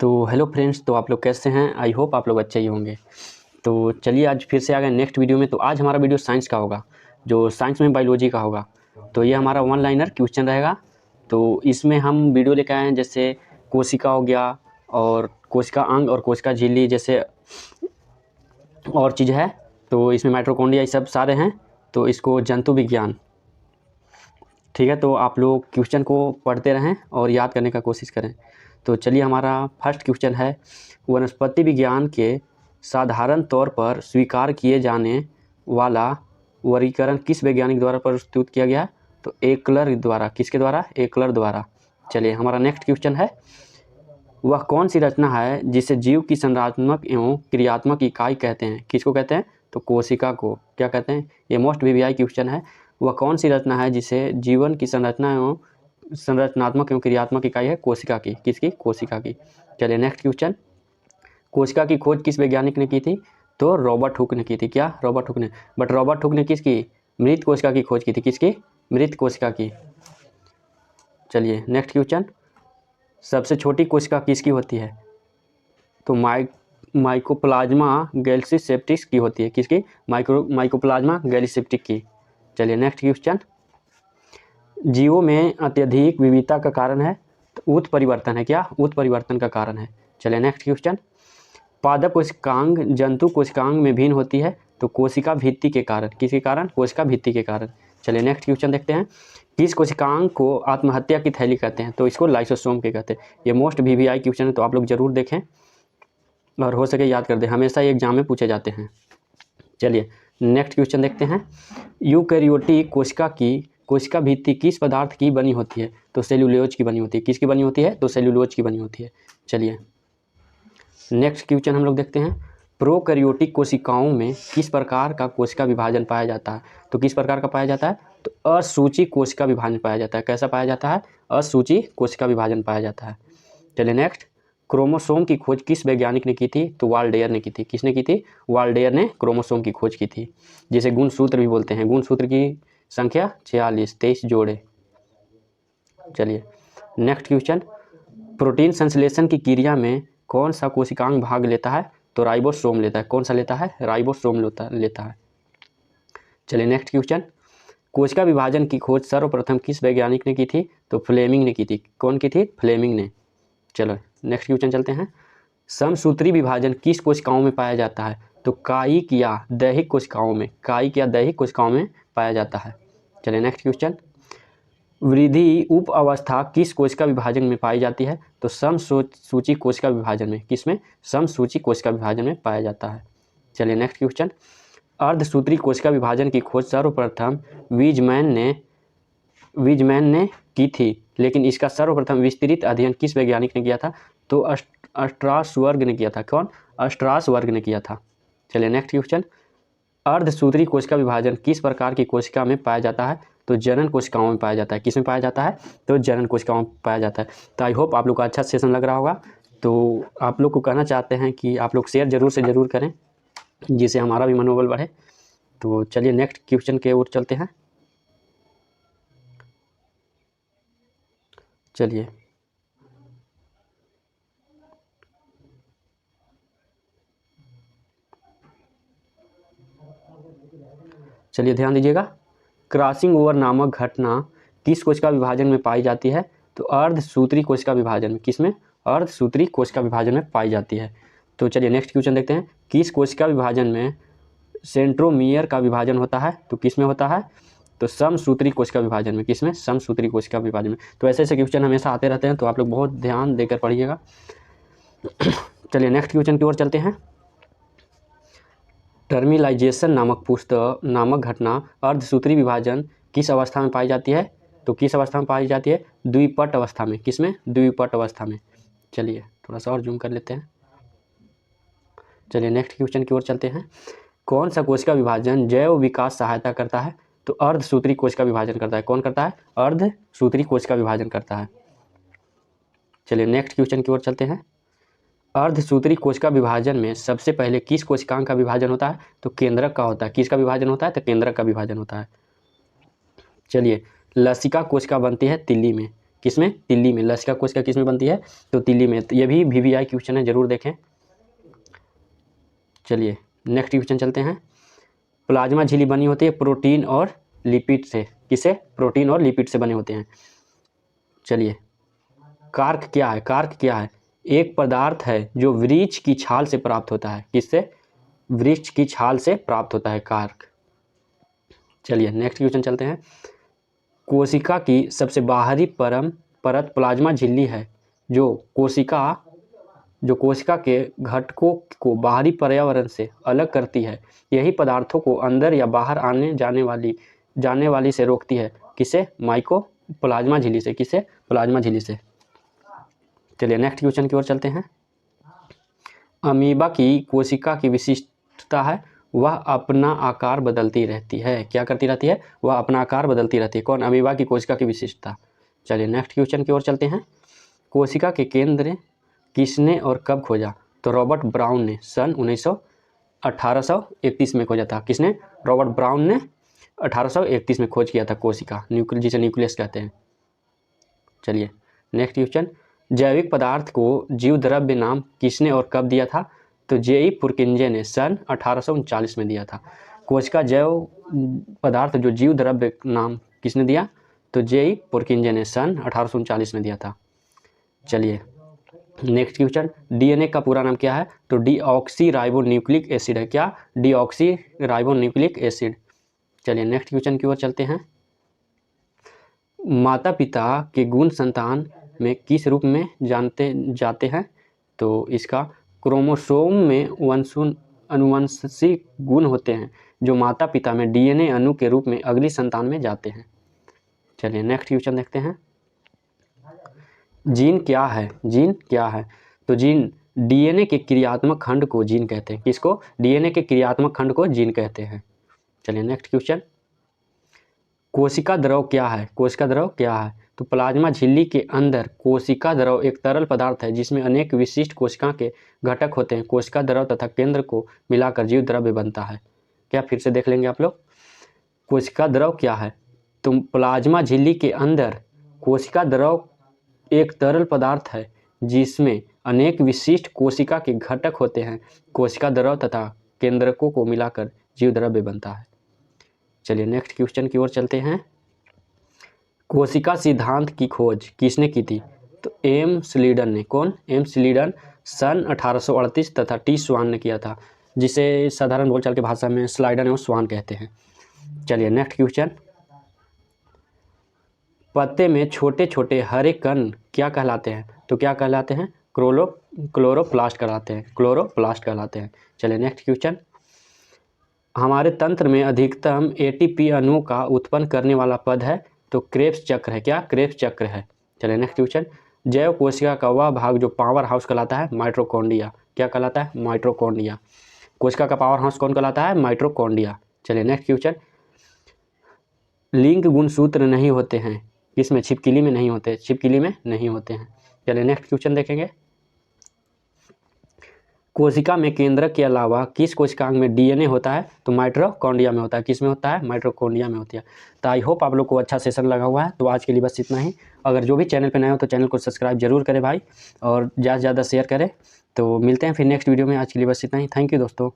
तो hello friends, तो आप लोग कैसे हैं? आई होप आप लोग अच्छे ही होंगे। तो चलिए आज फिर से आ गए नेक्स्ट वीडियो में। तो आज हमारा वीडियो साइंस का होगा, जो साइंस में बायोलॉजी का होगा। तो ये हमारा वन लाइनर क्वेश्चन रहेगा। तो इसमें हम वीडियो लेकर आए हैं, जैसे कोशिका हो गया और कोशिका अंग और कोशिका झिल्ली जैसे और चीज़ है। तो इसमें माइटोकॉन्ड्रिया ये सब सारे हैं। तो इसको जंतु विज्ञान, ठीक है। तो आप लोग क्वेश्चन को पढ़ते रहें और याद करने का कोशिश करें। तो चलिए हमारा फर्स्ट क्वेश्चन है, वनस्पति विज्ञान के साधारण तौर पर स्वीकार किए जाने वाला वर्गीकरण किस वैज्ञानिक द्वारा प्रस्तुत किया गया? तो एकलर द्वारा। किसके द्वारा? एकलर द्वारा। चलिए हमारा नेक्स्ट क्वेश्चन है, वह कौन सी रचना है जिसे जीव की संरचनात्मक एवं क्रियात्मक इकाई कहते हैं? किसको कहते हैं? तो कोशिका को क्या कहते हैं? ये मोस्ट वीवीआई क्वेश्चन है। वह कौन सी रचना है जिसे जीवन की संरचना एवं संरचनात्मक एवं क्रियात्मक इकाई है? कोशिका की। किसकी? कोशिका की। चलिए नेक्स्ट क्वेश्चन, कोशिका की खोज किस वैज्ञानिक ने की थी? तो रॉबर्ट हुक ने की थी। क्या? रॉबर्ट हुक ने। बट रॉबर्ट हुक ने किसकी? मृत कोशिका की खोज की थी। किसकी? मृत कोशिका की। चलिए नेक्स्ट क्वेश्चन, सबसे छोटी कोशिका किसकी होती है? तो माइकोप्लाज्मा गैलीसेप्टिक्स की होती है। किसकी? माइकोप्लाज्मा गैलीसेप्टिक की। चलिए नेक्स्ट क्वेश्चन, जीवों में अत्यधिक विविधता का कारण है? तो उत्परिवर्तन है। क्या? उत्परिवर्तन का कारण है। चलिए नेक्स्ट क्वेश्चन, पादप कोशिकांग जंतु कोशिकांग में भिन्न होती है? तो कोशिका भित्ति के कारण। किसके कारण? कोशिका भित्ति के कारण। चलिए नेक्स्ट क्वेश्चन देखते हैं, किस कोशिकांग को आत्महत्या की थैली कहते हैं? तो इसको लाइसोसोम के कहते हैं। ये मोस्ट वीवीआई क्वेश्चन है, तो आप लोग जरूर देखें और हो सके याद कर दें, हमेशा ये एग्जाम में पूछे जाते हैं। चलिए नेक्स्ट क्वेश्चन देखते हैं, यूकैरियोटिक कोशिका भित्ति किस पदार्थ की बनी होती है? तो सेल्यूलोज की बनी होती है। किसकी बनी होती है? तो सेल्यूलोज की बनी होती है। चलिए नेक्स्ट क्वेश्चन हम लोग देखते हैं, प्रोकैरियोटिक कोशिकाओं में किस प्रकार का कोशिका विभाजन पाया जाता है? तो किस प्रकार का पाया जाता है? तो असूची कोशिका विभाजन पाया जाता है। कैसा पाया जाता है? असूची कोशिका विभाजन पाया जाता है। चलिए नेक्स्ट, क्रोमोसोम की खोज किस वैज्ञानिक ने की थी? तो वाल्डेयर ने की थी। किसने की थी? वाल्डेयर ने क्रोमोसोम की खोज की थी, जिसे गुणसूत्र भी बोलते हैं। गुणसूत्र की संख्या 46, 23 जोड़े। चलिए नेक्स्ट क्वेश्चन, प्रोटीन संश्लेषण की क्रिया में कौन सा कोशिकांग भाग लेता है? तो राइबोसोम लेता है। कौन सा लेता है? राइबोसोम लेता है। चलिए नेक्स्ट क्वेश्चन, कोशिका विभाजन की खोज सर्वप्रथम किस वैज्ञानिक ने की थी? तो फ्लेमिंग ने की थी। कौन की थी? फ्लेमिंग ने। चलो नेक्स्ट क्वेश्चन चलते हैं, समसूत्री विभाजन किस कोशिकाओं में पाया जाता है? तो कायिक या दैहिक कोशिकाओं में। कायिक या दैहिक कोशिकाओं में पाया जाता है। चलिए नेक्स्ट क्वेश्चन, वृद्धि उप अवस्था किस कोशिका विभाजन में पाई जाती है? तो समसूची कोशिका विभाजन में। किसमें? समसूची कोशिका विभाजन में पाया जाता है। चलिए नेक्स्ट क्वेश्चन, अर्धसूत्री कोशिका विभाजन की खोज सर्वप्रथम वीजमैन ने की थी, लेकिन इसका सर्वप्रथम विस्तृत अध्ययन किस वैज्ञानिक ने किया था? तो अस्ट्रासवर्ग ने किया था। कौन? अस्ट्रासवर्ग ने किया था। चलिए नेक्स्ट क्वेश्चन, अर्धसूत्री कोशिका विभाजन किस प्रकार की कोशिका में पाया जाता है? तो जनन कोशिकाओं में पाया जाता है। किस में पाया जाता है? तो जनन कोशिकाओं में पाया जाता है। तो आई होप आप लोग का अच्छा सेशन लग रहा होगा। तो आप लोग को कहना चाहते हैं कि आप लोग शेयर जरूर से ज़रूर करें, जिससे हमारा भी मनोबल बढ़े। तो चलिए नेक्स्ट क्वेश्चन के ओर चलते हैं। चलिए ध्यान दीजिएगा, क्रॉसिंग ओवर नामक घटना किस कोशिका विभाजन में पाई जाती है? तो अर्धसूत्री कोशिका विभाजन में। किसमें? अर्धसूत्री कोशिका विभाजन में पाई जाती है। तो चलिए नेक्स्ट क्वेश्चन देखते हैं, किस कोशिका विभाजन में सेंट्रोमियर का विभाजन होता है? तो किसमें होता है? तो समसूत्री कोशिका विभाजन में। किसमें? समसूत्री कोशिका विभाजन में। तो ऐसे ऐसे क्वेश्चन हमेशा आते रहते हैं, तो आप लोग बहुत ध्यान देकर पढ़िएगा। चलिए नेक्स्ट क्वेश्चन की ओर चलते हैं, टर्मिलाइजेशन नामक घटना अर्धसूत्री विभाजन किस अवस्था में पाई जाती है? तो किस अवस्था में पाई जाती है? द्विपट अवस्था में। किसमें? द्विपट अवस्था में। चलिए थोड़ा सा और जूम कर लेते हैं। चलिए नेक्स्ट क्वेश्चन की ओर चलते हैं, कौन सा कोशिका विभाजन जैव विकास सहायता करता है? तो अर्धसूत्री कोशिका विभाजन करता है। कौन करता है? अर्धसूत्री कोशिका विभाजन करता है। चलिए नेक्स्ट क्वेश्चन की ओर चलते हैं, अर्धसूत्री कोशिका विभाजन में सबसे पहले किस कोशिकांग का विभाजन होता है? तो केंद्रक का होता है। किसका विभाजन होता है? तो केंद्रक का विभाजन होता है। चलिए लसिका कोशिका बनती है तिल्ली में। किसमें? तिल्ली में। लसिका कोशिका किसमें बनती है? तो तिल्ली में। तो ये भी VVI क्वेश्चन है, ज़रूर देखें। चलिए नेक्स्ट क्वेश्चन चलते हैं। प्लाज्मा झिल्ली बनी होती है प्रोटीन और लिपिड से। किसे? प्रोटीन और लिपिड से बने होते हैं। चलिए कार्क क्या है? कार्क क्या है? एक पदार्थ है जो वृक्ष की छाल से प्राप्त होता है। किससे? वृक्ष की छाल से प्राप्त होता है कार्क। चलिए नेक्स्ट क्वेश्चन चलते हैं। कोशिका की सबसे बाहरी परत प्लाज्मा झिल्ली है। जो कोशिका के घटकों को बाहरी पर्यावरण से अलग करती है। यही पदार्थों को अंदर या बाहर आने जाने वाली से रोकती है। किसे? प्लाज्मा झिल्ली से। किसे? प्लाज्मा झिल्ली से। चलिए नेक्स्ट क्वेश्चन की ओर चलते हैं। अमीबा की कोशिका की विशिष्टता है वह अपना आकार बदलती रहती है। क्या करती रहती है? वह अपना आकार बदलती रहती है। कौन? अमीबा की कोशिका की विशिष्टता। चलिए नेक्स्ट क्वेश्चन की ओर चलते हैं। कोशिका के केंद्र किसने और कब खोजा? तो रॉबर्ट ब्राउन ने सन 1831 में खोजा था। किसने? रॉबर्ट ब्राउन ने 1831 में खोज किया था कोशिका, जिसे न्यूक्लियस कहते हैं। चलिए नेक्स्ट क्वेश्चन। जैविक पदार्थ को जीव द्रव्य नाम किसने और कब दिया था? तो J.E. पुरकिंजे ने सन 1839 में दिया था। कोशिका जैव पदार्थ जो जीव द्रव्य नाम किसने दिया? तो J.E. पुरकिंजे ने सन 1839 में दिया था। चलिए नेक्स्ट क्वेश्चन। DNA का पूरा नाम क्या है? तो डीऑक्सी राइबोन्यूक्लिक एसिड है। क्या? Deoxy ribonucleic acid. चलिए नेक्स्ट क्वेश्चन की ओर चलते हैं। माता पिता के गुण संतान में किस रूप में जानते जाते हैं? तो इसका क्रोमोसोम में अनुवंशिक गुण होते हैं जो माता पिता में DNA अणु के रूप में अगली संतान में जाते हैं। चलिए नेक्स्ट क्वेश्चन देखते हैं। जीन क्या है? जीन क्या है? तो जीन DNA के क्रियात्मक खंड को जीन कहते हैं। किसको? DNA के क्रियात्मक खंड को जीन कहते हैं। चलिए नेक्स्ट क्वेश्चन। कोशिका द्रव क्या है? कोशिका द्रव क्या है? तो प्लाज्मा झिल्ली के अंदर कोशिका द्रव एक तरल पदार्थ है जिसमें अनेक विशिष्ट कोशिका के घटक होते हैं। कोशिका द्रव तथा केंद्र को मिलाकर जीव द्रव्य बनता है। क्या? फिर से देख लेंगे आप लोग। कोशिका द्रव क्या है? तो प्लाज्मा झिल्ली के अंदर कोशिका द्रव एक तरल पदार्थ है जिसमें अनेक विशिष्ट कोशिका के घटक होते हैं। कोशिका द्रव तथा केंद्रकों को मिलाकर जीव द्रव्य बनता है। चलिए नेक्स्ट क्वेश्चन की ओर चलते हैं। कोशिका सिद्धांत की खोज किसने की थी? तो एम स्लीडन ने। कौन? एम स्लीडन सन 1838 तथा टी स्वान ने किया था, जिसे साधारण बोलचाल की भाषा में स्लाइडन एवं स्वान कहते हैं। चलिए नेक्स्ट क्वेश्चन। पत्ते में छोटे छोटे हरे कण क्या कहलाते हैं? तो क्या कहलाते हैं? क्लोरोप्लास्ट कहलाते हैं। क्लोरोप्लास्ट कहलाते हैं। चलिए नेक्स्ट क्वेश्चन। हमारे तंत्र में अधिकतम ATP अणुओं का उत्पन्न करने वाला पद है। तो क्रेब्स चक्र है। क्या? क्रेब्स चक्र है। चलिए नेक्स्ट क्वेश्चन। जैव कोशिका का वह भाग जो पावर हाउस कहलाता है माइटोकॉन्ड्रिया। क्या कहलाता है? माइटोकॉन्ड्रिया। कोशिका का पावर हाउस कौन कहलाता है? माइटोकॉन्ड्रिया। चलिए नेक्स्ट क्वेश्चन। लिंक गुणसूत्र नहीं होते हैं किसमें? छिपकली में नहीं होते। छिपकली में नहीं होते हैं। चलिए नेक्स्ट क्वेश्चन देखेंगे। कोशिका में केंद्रक के अलावा किस कोशिकांग में DNA होता है? तो माइटोकॉन्ड्रिया में होता है। किस में होता है? माइटोकॉन्ड्रिया में होती है। तो आई होप आप लोग को अच्छा सेशन लगा हुआ है। तो आज के लिए बस इतना ही। अगर जो भी चैनल पे नए हो तो चैनल को सब्सक्राइब जरूर करें भाई, और ज़्यादा से ज़्यादा शेयर करें। तो मिलते हैं फिर नेक्स्ट वीडियो में। आज के लिए बस इतना ही। थैंक यू दोस्तों।